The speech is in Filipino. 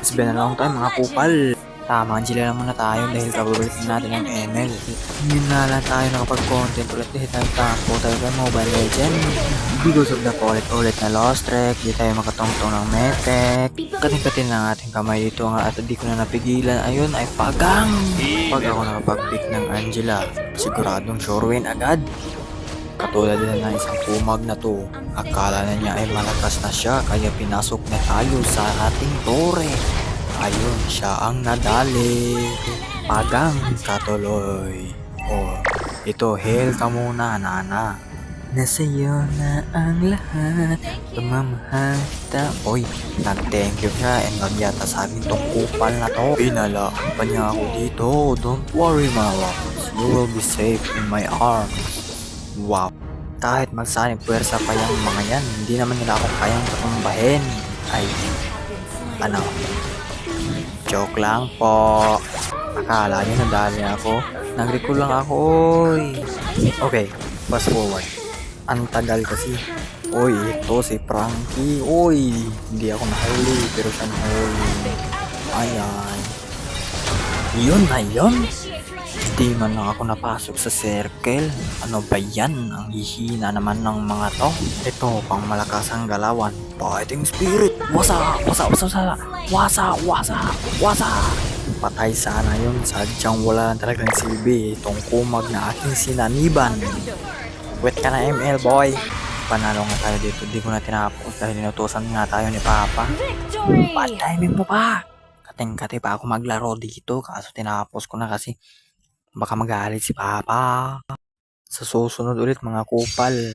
It's been a long time mga kupal. Tama, Angela lang muna tayo dahil kababalik natin ng ML. Hindi na lang tayo nakapag-content ulit dahil nagtapo tayo kay Mobile Legend. Because of the paulit-ulit na lost track, di tayo makatongtong ng metek. Kating-kating ng ating kamay dito nga at di ko na napigilan. Ayun ay pagang! Pag ako nakapag-pick ng Angela, siguradong sure win agad. Katulad din ng isang kumag na to, akala na niya ay malakas na siya kaya pinasok na tayo sa ating tore. Ayun, siya ang nadali. Pagang katuloy. Oh, ito, hail ka muna, nana. Nasa'yo na ang lahat, pamamahal kita. Oy, nag-thank you siya and magyata sa akin tong kupal na to. Pinalaan pa niya ako dito. Don't worry, my loves. You will be safe in my arms. Wow. Kahit magsanib puwersa pa yung mga yan, hindi naman nila ako kayang katumbahin. Ay, ano? Joke lang po. Akala nyo nadali ako. Nag-recall lang ako, oy. Okay, fast forward. Ang tagal kasi. Oy, ito si Frankie. Oy, hindi ako nahuli, pero siya nahuli. Ayan. Yun na yun. Di man lang ako napasok sa circle. Ano ba yan? Ang hihina naman ng mga to. Ito, pang malakas ang galawan. Fighting spirit. Wasa, wasa, wasa, wasa, wasa, wasa, wasa. Patay sana yun. Sadyang wala lang talagang silbi. Itong kumag na aking sinaniban. Wait ka na ML boy. Panalo nga tayo dito. Di ko na tinapos dahil inutusan nga tayo ni Papa. Bad timing mo pa. Kating-kati pa ako maglaro dito. Kaso tinapos ko na kasi baka magalit si Papa. Sa susunod ulit mga kupal.